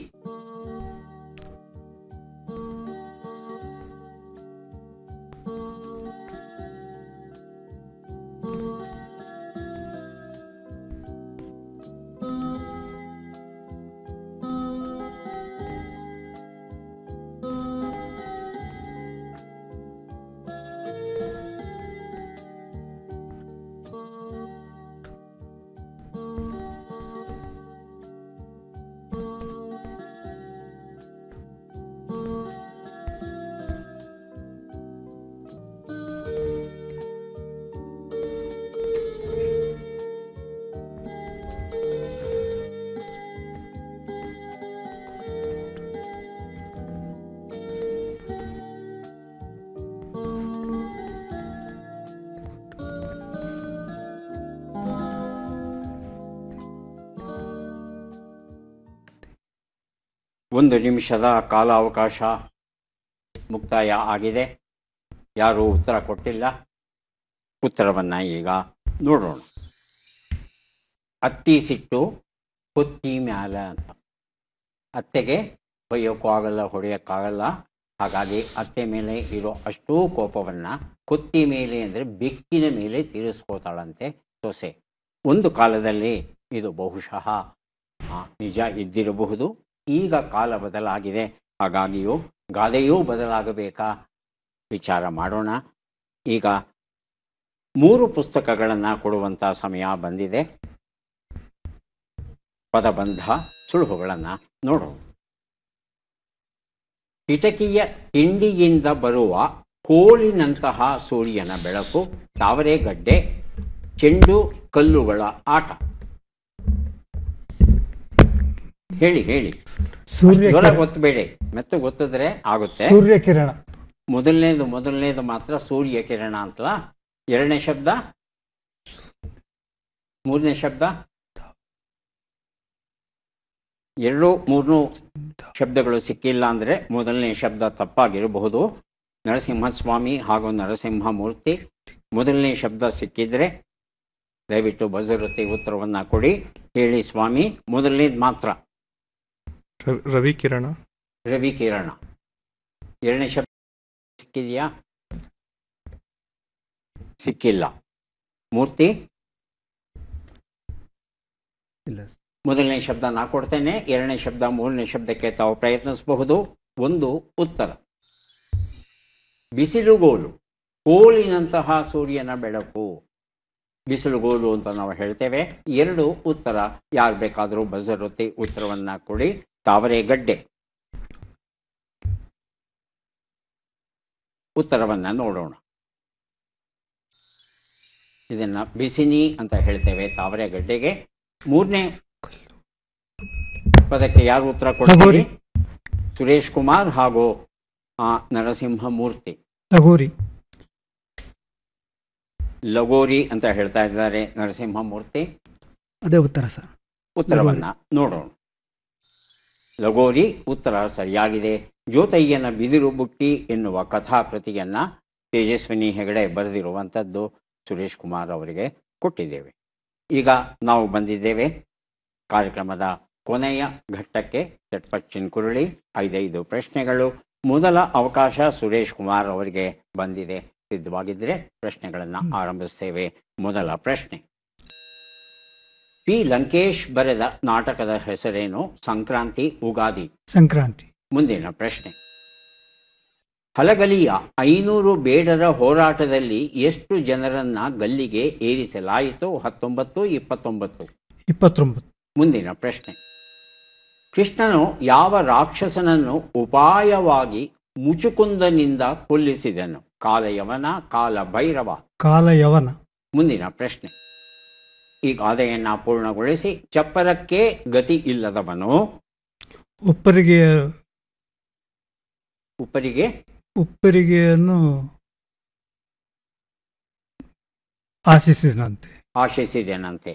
1 ನಿಮಿಷದ ಕಾಲಾವಕಾಶ ಮುಕ್ತಾಯ ಆಗಿದೆ. ಯಾರೂ ಉತ್ತರ ಕೊಟ್ಟಿಲ್ಲ. ಉತ್ತರವನ್ನು ಈಗ ನೋಡೋಣ. ಅತ್ತಿ ಸಿಟ್ಟು ಕೊತ್ತಿ ಮ್ಯಾಲ ಅಂತ. ಅತ್ತೆಗೆ ಬೈಯೋಕ್ಕೂ ಆಗಲ್ಲ, ಹೊಡೆಯೋಕ್ಕಾಗಲ್ಲ. ಹಾಗಾಗಿ ಅತ್ತೆ ಮೇಲೆ ಇರೋ ಅಷ್ಟೂ ಕೋಪವನ್ನು ಕೊತ್ತಿ ಮೇಲೆ ಅಂದರೆ ಬೆಕ್ಕಿನ ಮೇಲೆ ತೀರಿಸ್ಕೋತಾಳಂತೆ ಸೊಸೆ. ಒಂದು ಕಾಲದಲ್ಲಿ ಇದು ಬಹುಶಃ ನಿಜ ಇದ್ದಿರಬಹುದು. ಈಗ ಕಾಲ ಬದಲಾಗಿದೆ. ಹಾಗಾಗಿಯೂ ಗಾದೆಯೂ ಬದಲಾಗಬೇಕಾ? ವಿಚಾರ ಮಾಡೋಣ. ಈಗ 3 ಪುಸ್ತಕಗಳನ್ನು ಕೊಡುವಂಥ ಸಮಯ ಬಂದಿದೆ. ಪದಬಂಧ ಸುಳುಹುಗಳನ್ನು ನೋಡೋಣ. ಕಿಟಕಿಯ ಕಿಂಡಿಯಿಂದ ಬರುವ ಕೋಲಿನಂತಹ ಸೂರ್ಯನ ಬೆಳಕು, ತಾವರೆಗಡ್ಡೆ, ಚೆಂಡು ಕಲ್ಲುಗಳ ಆಟ. ಹೇಳಿ ಹೇಳಿ, ಜ್ವರ ಗೊತ್ತಬೇಡಿ, ಮೆತ್ತ ಗೊತ್ತಿದ್ರೆ ಆಗುತ್ತೆ. ಸೂರ್ಯಕಿರಣ. ಮೊದಲನೇದು ಮಾತ್ರ ಸೂರ್ಯ ಕಿರಣ ಅಂತಲ್ಲ. 2ನೇ ಶಬ್ದ, 3ನೇ ಶಬ್ದ, 2-3 ಶಬ್ದಗಳು ಸಿಕ್ಕಿಲ್ಲ ಅಂದರೆ 1ನೇ ಶಬ್ದ ತಪ್ಪಾಗಿರಬಹುದು. ನರಸಿಂಹಸ್ವಾಮಿ ಹಾಗೂ ನರಸಿಂಹಮೂರ್ತಿ. 1ನೇ ಶಬ್ದ ಸಿಕ್ಕಿದ್ರೆ ದಯವಿಟ್ಟು ಬಜರುತ್ತಿ ಉತ್ತರವನ್ನು ಕೊಡಿ. ಹೇಳಿ ಸ್ವಾಮಿ. 1ನೇದು ಮಾತ್ರ ರವಿಕಿರಣ. ರವಿಕಿರಣ. 2ನೇ ಶಬ್ದ ಸಿಕ್ಕಿದೆಯಾ? ಸಿಕ್ಕಿಲ್ಲ. ಮೂರ್ತಿ? ಇಲ್ಲ. 1ನೇ ಶಬ್ದ ನಾ ಕೊಡ್ತೇನೆ. 2ನೇ ಶಬ್ದ 3ನೇ ಶಬ್ದಕ್ಕೆ ತಾವು ಪ್ರಯತ್ನಿಸಬಹುದು. 1 ಉತ್ತರ. ಬಿಸಿಲುಗೋಲು, ಕೋಲಿನಂತಹ ಸೂರ್ಯನ ಬೆಳಕು, ಬಿಸಿಲುಗೋಲು ಅಂತ ನಾವು ಹೇಳ್ತೇವೆ. 2 ಉತ್ತರ. ಯಾರು ಬೇಕಾದರೂ ಬಜರುತ್ತಿ ಉತ್ತರವನ್ನು ಕೊಡಿ. ತಾವರೆಗಡ್ಡೆ. ಉತ್ತರವನ್ನು ನೋಡೋಣ. ಇದನ್ನು ಬಿಸಿನಿ ಅಂತ ಹೇಳ್ತೇವೆ ತಾವರೆಗಡ್ಡೆಗೆ. 3ನೇ ಪದಕ್ಕೆ ಯಾರು ಉತ್ತರ ಕೊಡ್ತಾರೆ? ಸುರೇಶ್ ಕುಮಾರ್ ಹಾಗೂ ನರಸಿಂಹಮೂರ್ತಿ. ಲಗೋರಿ ಅಂತ ಹೇಳ್ತಾ ಇದ್ದಾರೆ ನರಸಿಂಹಮೂರ್ತಿ. ಅದೇ ಉತ್ತರ ಸರ್. ಉತ್ತರವನ್ನು ನೋಡೋಣ. ಲಗೋರಿ ಉತ್ತರ ಸರಿಯಾಗಿದೆ. ಜ್ಯೋತಯ್ಯನ ಬಿದಿರು ಬುಟ್ಟಿ ಎನ್ನುವ ಕಥಾಕೃತಿಯನ್ನು ತೇಜಸ್ವಿನಿ ಹೆಗಡೆ ಬರೆದಿರುವಂಥದ್ದು ಸುರೇಶ್ ಕುಮಾರ್ ಅವರಿಗೆ ಕೊಟ್ಟಿದ್ದೇವೆ. ಈಗ ನಾವು ಬಂದಿದ್ದೇವೆ ಕಾರ್ಯಕ್ರಮದ ಕೊನೆಯ ಘಟ್ಟಕ್ಕೆ. ಚಟ್ಪಟ್ ಚಿನ್ಕುರುಳಿ 5 ಪ್ರಶ್ನೆಗಳು. ಮೊದಲ ಅವಕಾಶ ಸುರೇಶ್ ಕುಮಾರ್ ಅವರಿಗೆ ಬಂದಿದೆ. ಸಿದ್ಧವಾಗಿದ್ದರೆ ಪ್ರಶ್ನೆಗಳನ್ನು ಆರಂಭಿಸ್ತೇವೆ. ಮೊದಲ ಪ್ರಶ್ನೆ. ಪಿ ಲಂಕೇಶ್ ಬರೆದ ನಾಟಕದ ಹೆಸರೇನು? ಸಂಕ್ರಾಂತಿ, ಉಗಾದಿ? ಸಂಕ್ರಾಂತಿ. ಮುಂದಿನ ಪ್ರಶ್ನೆ. ಹಲಗಲಿಯ 500 ಬೇಡರ ಹೋರಾಟದಲ್ಲಿ ಎಷ್ಟು ಜನರನ್ನ ಗಲ್ಲಿಗೆ ಏರಿಸಲಾಯಿತು? 19, 29? 29. ಮುಂದಿನ ಪ್ರಶ್ನೆ. ಕೃಷ್ಣನು ಯಾವ ರಾಕ್ಷಸನನ್ನು ಉಪಾಯವಾಗಿ ಮುಚುಕುಂದನಿಂದ ಕೊಲ್ಲಿಸಿದನು? ಕಾಲಯವನ, ಕಾಲಭೈರವ? ಕಾಲಯವನ. ಮುಂದಿನ ಪ್ರಶ್ನೆ. ಈ ಗಾದೆಯನ್ನು ಪೂರ್ಣಗೊಳಿಸಿ. ಚಪ್ಪರಕ್ಕೆ ಗತಿ ಇಲ್ಲದವನು ಉಪ್ಪರಿಗೆಯನ್ನು ಆಶಿಸಿದೆನಂತೆ.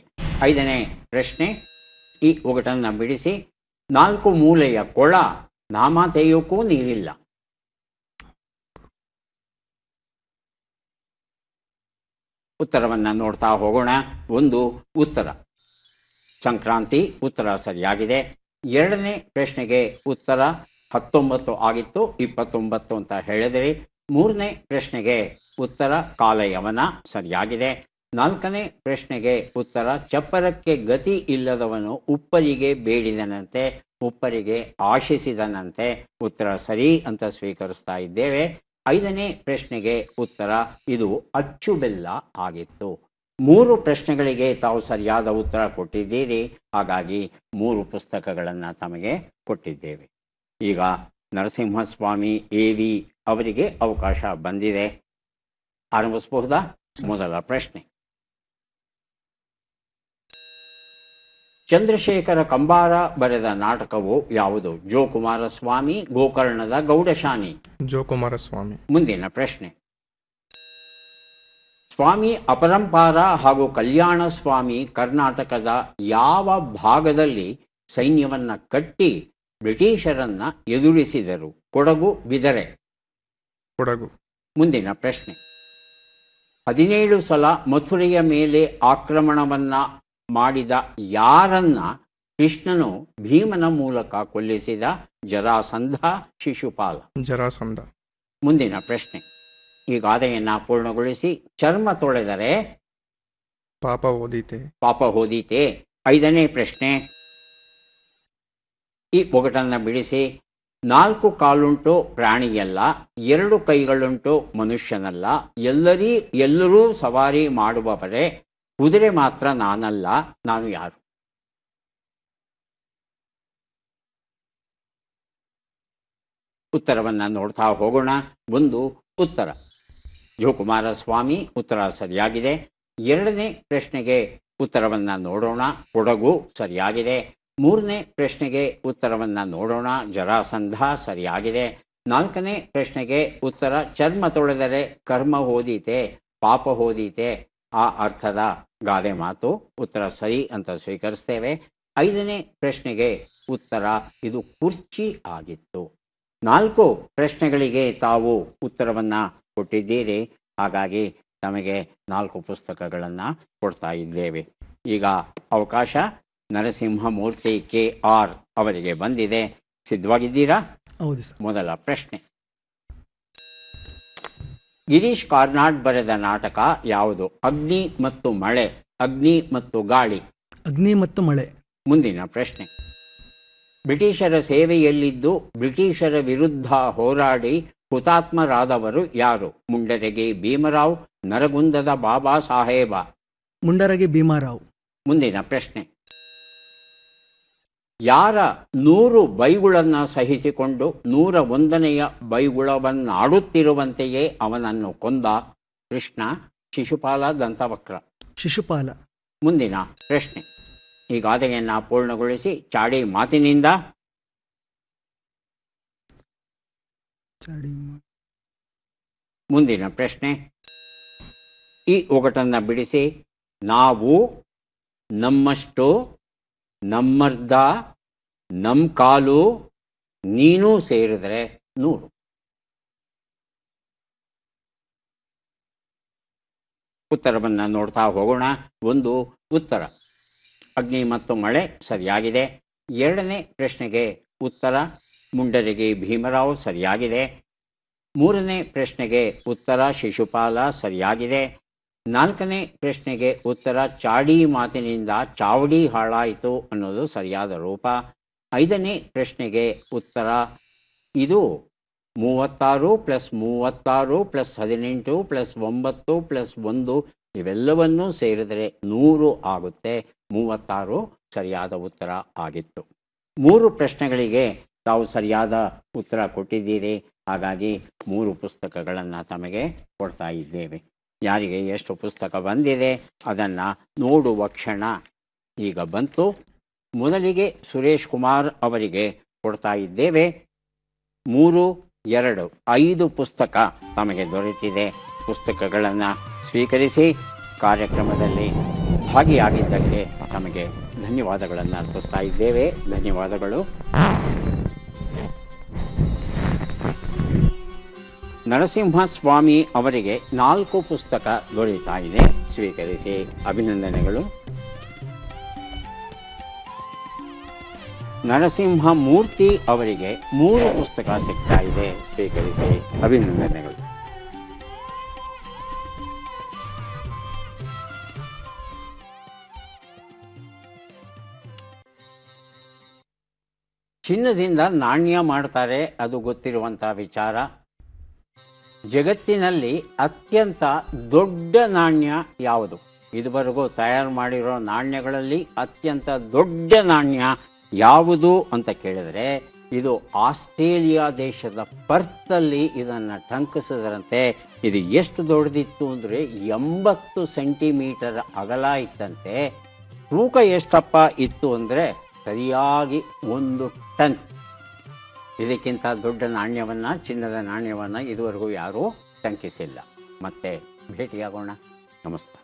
5ನೇ ಪ್ರಶ್ನೆ. ಈ ಒಗಟನ್ನು ಬಿಡಿಸಿ. 4 ಮೂಲೆಯ ಕೊಳ, ನಾಮ ತೆಗೆಯೋಕ್ಕೂ ನೀರಿಲ್ಲ. ಉತ್ತರವನ್ನು ನೋಡ್ತಾ ಹೋಗೋಣ. 1 ಉತ್ತರ. ಸಂಕ್ರಾಂತಿ ಉತ್ತರ ಸರಿಯಾಗಿದೆ. 2ನೇ ಪ್ರಶ್ನೆಗೆ ಉತ್ತರ 19 ಆಗಿತ್ತು, 29 ಅಂತ ಹೇಳಿದ್ರಿ. 3ನೇ ಪ್ರಶ್ನೆಗೆ ಉತ್ತರ ಕಾಲಯವನ ಸರಿಯಾಗಿದೆ. 4ನೇ ಪ್ರಶ್ನೆಗೆ ಉತ್ತರ ಚಪ್ಪರಕ್ಕೆ ಗತಿ ಇಲ್ಲದವನು ಉಪ್ಪರಿಗೆ ಬೇಡಿದನಂತೆ, ಉಪ್ಪರಿಗೆ ಆಶಿಸಿದನಂತೆ. ಉತ್ತರ ಸರಿ ಅಂತ ಸ್ವೀಕರಿಸ್ತಾ ಇದ್ದೇವೆ. 5ನೇ ಪ್ರಶ್ನೆಗೆ ಉತ್ತರ ಇದು ಅಚ್ಚು ಬೆಲ್ಲ ಆಗಿತ್ತು. 3 ಪ್ರಶ್ನೆಗಳಿಗೆ ತಾವು ಸರಿಯಾದ ಉತ್ತರ ಕೊಟ್ಟಿದ್ದೀರಿ. ಹಾಗಾಗಿ 3 ಪುಸ್ತಕಗಳನ್ನು ತಮಗೆ ಕೊಟ್ಟಿದ್ದೇವೆ. ಈಗ ನರಸಿಂಹಸ್ವಾಮಿ AV ಅವರಿಗೆ ಅವಕಾಶ ಬಂದಿದೆ. ಆರಂಭಿಸಬಹುದಾ? ಮೊದಲ ಪ್ರಶ್ನೆ. ಚಂದ್ರಶೇಖರ ಕಂಬಾರ ಬರೆದ ನಾಟಕವು ಯಾವುದು? ಜೋ ಕುಮಾರಸ್ವಾಮಿ, ಗೋಕರ್ಣದ ಗೌಡಶಾನಿ? ಜೋ ಕುಮಾರಸ್ವಾಮಿ. ಮುಂದಿನ ಪ್ರಶ್ನೆ. ಸ್ವಾಮಿ ಅಪರಂಪಾರ ಹಾಗೂ ಕಲ್ಯಾಣ ಸ್ವಾಮಿ ಕರ್ನಾಟಕದ ಯಾವ ಭಾಗದಲ್ಲಿ ಸೈನ್ಯವನ್ನ ಕಟ್ಟಿ ಬ್ರಿಟಿಷರನ್ನು ಎದುರಿಸಿದರು? ಕೊಡಗು, ಬಿದರೆ? ಕೊಡಗು. ಮುಂದಿನ ಪ್ರಶ್ನೆ. 17 ಸಲ ಮಥುರೆಯ ಮೇಲೆ ಆಕ್ರಮಣವನ್ನು ಮಾಡಿದ ಯಾರನ್ನ ಕೃಷ್ಣನು ಭೀಮನ ಮೂಲಕ ಕೊಲ್ಲಿಸಿದ? ಜರಾಸಂಧ, ಶಿಶುಪಾಲ? ಜರಾಸಂಧ. ಮುಂದಿನ ಪ್ರಶ್ನೆ. ಈ ಗಾದೆಯನ್ನು ಪೂರ್ಣಗೊಳಿಸಿ. ಚರ್ಮ ತೊಳೆದರೆ ಪಾಪ ಓದೀತೆ. ಪಾಪ ಹೋದೀತೆ. 5ನೇ ಪ್ರಶ್ನೆ. ಈ ಒಗಟನ್ನು ಬಿಡಿಸಿ. 4 ಕಾಲುಂಟು ಪ್ರಾಣಿಯಲ್ಲ, 2 ಕೈಗಳುಂಟು ಮನುಷ್ಯನಲ್ಲ, ಎಲ್ಲರೂ ಸವಾರಿ ಮಾಡುವವರೇ, ಕುದುರೆ ಮಾತ್ರ ನಾನಲ್ಲ, ನಾನು ಯಾರು? ಉತ್ತರವನ್ನು ನೋಡ್ತಾ ಹೋಗೋಣ. ಒಂದು ಉತ್ತರ ಜೋಕುಮಾರ ಸ್ವಾಮಿ, ಉತ್ತರ ಸರಿಯಾಗಿದೆ. 2ನೇ ಪ್ರಶ್ನೆಗೆ ಉತ್ತರವನ್ನು ನೋಡೋಣ. ಕೊಡಗು ಸರಿಯಾಗಿದೆ. 3ನೇ ಪ್ರಶ್ನೆಗೆ ಉತ್ತರವನ್ನು ನೋಡೋಣ. ಜರಾಸಂಧ ಸರಿಯಾಗಿದೆ. 4ನೇ ಪ್ರಶ್ನೆಗೆ ಉತ್ತರ ಚರ್ಮ ತೊಳೆದರೆ ಕರ್ಮ ಹೋದೀತೆ, ಪಾಪ ಹೋದೀತೆ, ಆ ಅರ್ಥದ ಗಾದೆ ಮಾತು. ಉತ್ತರ ಸರಿ ಅಂತ ಸ್ವೀಕರಿಸ್ತೇವೆ. 5ನೇ ಪ್ರಶ್ನೆಗೆ ಉತ್ತರ ಇದು ಕುರ್ಚಿ ಆಗಿತ್ತು. 4 ಪ್ರಶ್ನೆಗಳಿಗೆ ತಾವು ಉತ್ತರವನ್ನು ಕೊಟ್ಟಿದ್ದೀರಿ. ಹಾಗಾಗಿ ತಮಗೆ 4 ಪುಸ್ತಕಗಳನ್ನು ಕೊಡ್ತಾ ಇದ್ದೇವೆ. ಈಗ ಅವಕಾಶ ನರಸಿಂಹಮೂರ್ತಿ KR ಅವರಿಗೆ ಬಂದಿದೆ. ಸಿದ್ಧವಾಗಿದ್ದೀರಾ? ಹೌದು ಸರ್. ಮೊದಲ ಪ್ರಶ್ನೆ. ಗಿರೀಶ್ ಕಾರ್ನಾಡ್ ಬರೆದ ನಾಟಕ ಯಾವುದು? ಅಗ್ನಿ ಮತ್ತು ಮಳೆ, ಅಗ್ನಿ ಮತ್ತು ಗಾಳಿ? ಅಗ್ನಿ ಮತ್ತು ಮಳೆ. ಮುಂದಿನ ಪ್ರಶ್ನೆ. ಬ್ರಿಟಿಷರ ಸೇವೆಯಲ್ಲಿದ್ದು ಬ್ರಿಟಿಷರ ವಿರುದ್ಧ ಹೋರಾಡಿ ಹುತಾತ್ಮರಾದವರು ಯಾರು? ಮುಂಡರಗಿ ಭೀಮರಾವ್, ನರಗುಂದದ ಬಾಬಾ ಸಾಹೇಬ? ಮುಂಡರಗಿ ಭೀಮರಾವ್. ಮುಂದಿನ ಪ್ರಶ್ನೆ. ಯಾರ 100 ಬೈಗುಳನ್ನು ಸಹಿಸಿಕೊಂಡು 101ನೆಯ ಬೈಗುಳವನ್ನಾಡುತ್ತಿರುವಂತೆಯೇ ಅವನನ್ನು ಕೊಂದ? ಕೃಷ್ಣ, ಶಿಶುಪಾಲ, ದಂತವಕ್ರ? ಶಿಶುಪಾಲ. ಮುಂದಿನ ಪ್ರಶ್ನೆ. ಈ ಗಾದೆಯನ್ನು ಪೂರ್ಣಗೊಳಿಸಿ. ಚಾಡಿ ಮಾತಿನಿಂದ. ಮುಂದಿನ ಪ್ರಶ್ನೆ. ಈ ಒಗಟನ್ನು ಬಿಡಿಸಿ. ನಾವು, ನಮ್ಮಷ್ಟು, ನಮ್ಮರ್ಧ, ನಮ್ಮ ಕಾಲು, ನೀನೂ ಸೇರಿದರೆ 100. ಉತ್ತರವನ್ನು ನೋಡ್ತಾ ಹೋಗೋಣ. ಒಂದು ಉತ್ತರ ಅಗ್ನಿ ಮತ್ತು ಮಳೆ ಸರಿಯಾಗಿದೆ. 2ನೇ ಪ್ರಶ್ನೆಗೆ ಉತ್ತರ ಮುಂಡರಗಿ ಭೀಮರಾವ್ ಸರಿಯಾಗಿದೆ. 3ನೇ ಪ್ರಶ್ನೆಗೆ ಉತ್ತರ ಶಿಶುಪಾಲ ಸರಿಯಾಗಿದೆ. 4ನೇ ಪ್ರಶ್ನೆಗೆ ಉತ್ತರ ಚಾಡಿ ಮಾತಿನಿಂದ ಚಾವಡಿ ಹಾಳಾಯಿತು ಅನ್ನೋದು ಸರಿಯಾದ ರೂಪ. 5ನೇ ಪ್ರಶ್ನೆಗೆ ಉತ್ತರ ಇದು 36 + 36 + 18 + 9 + 1 ಇವೆಲ್ಲವನ್ನೂ ಸೇರಿದರೆ 100 ಆಗುತ್ತೆ. 36 ಸರಿಯಾದ ಉತ್ತರ ಆಗಿತ್ತು. 3 ಪ್ರಶ್ನೆಗಳಿಗೆ ತಾವು ಸರಿಯಾದ ಉತ್ತರ ಕೊಟ್ಟಿದ್ದೀರಿ. ಹಾಗಾಗಿ 3 ಪುಸ್ತಕಗಳನ್ನು ತಮಗೆ ಕೊಡ್ತಾ ಇದ್ದೇವೆ. ಯಾರಿಗೆ ಎಷ್ಟು ಪುಸ್ತಕ ಬಂದಿದೆ ಅದನ್ನು ನೋಡುವ ಕ್ಷಣ ಈಗ ಬಂತು. ಮೊದಲಿಗೆ ಸುರೇಶ್ ಕುಮಾರ್ ಅವರಿಗೆ ಕೊಡ್ತಾ ಇದ್ದೇವೆ. 3, 2, 5 ಪುಸ್ತಕ ತಮಗೆ ದೊರೆತಿದೆ. ಪುಸ್ತಕಗಳನ್ನು ಸ್ವೀಕರಿಸಿ ಕಾರ್ಯಕ್ರಮದಲ್ಲಿ ಭಾಗಿಯಾಗಿದ್ದಕ್ಕೆ ತಮಗೆ ಧನ್ಯವಾದಗಳನ್ನು ಅರ್ಪಿಸ್ತಾ ಇದ್ದೇವೆ. ಧನ್ಯವಾದಗಳು. ನರಸಿಂಹಸ್ವಾಮಿ ಅವರಿಗೆ 4 ಪುಸ್ತಕ ದೊರೆಯುತ್ತಾ ಇದೆ. ಸ್ವೀಕರಿಸಿ. ಅಭಿನಂದನೆಗಳು. ನರಸಿಂಹಮೂರ್ತಿ ಅವರಿಗೆ 3 ಪುಸ್ತಕ ಸಿಗ್ತಾ ಇದೆ. ಸ್ವೀಕರಿಸಿ. ಅಭಿನಂದನೆಗಳು. ಚಿನ್ನದಿಂದ ನಾಣ್ಯ ಮಾಡ್ತಾರೆ, ಅದು ಗೊತ್ತಿರುವಂಥ ವಿಚಾರ. ಜಗತ್ತಿನಲ್ಲಿ ಅತ್ಯಂತ ದೊಡ್ಡ ನಾಣ್ಯ ಯಾವುದು? ಇದುವರೆಗೂ ತಯಾರು ಮಾಡಿರೋ ನಾಣ್ಯಗಳಲ್ಲಿ ಅತ್ಯಂತ ದೊಡ್ಡ ನಾಣ್ಯ ಯಾವುದು ಅಂತ ಕೇಳಿದರೆ ಇದು ಆಸ್ಟ್ರೇಲಿಯಾ ದೇಶದ ಪರ್ತಲ್ಲಿ ಇದನ್ನು ಟಂಕಿಸಿದ್ರಂತೆ. ಇದು ಎಷ್ಟು ದೊಡ್ಡದಿತ್ತು ಅಂದರೆ 80 ಸೆಂಟಿಮೀಟರ್ ಅಗಲ ಇತ್ತಂತೆ. ತೂಕ ಎಷ್ಟಪ್ಪ ಇತ್ತು ಅಂದರೆ ಸರಿಯಾಗಿ 1 ಟನ್. ಇದಕ್ಕಿಂತ ದೊಡ್ಡ ನಾಣ್ಯವನ್ನು, ಚಿನ್ನದ ನಾಣ್ಯವನ್ನು ಇದುವರೆಗೂ ಯಾರೂ ಟಂಕಿಸಿಲ್ಲ. ಮತ್ತೆ ಭೇಟಿಯಾಗೋಣ. ನಮಸ್ಕಾರ.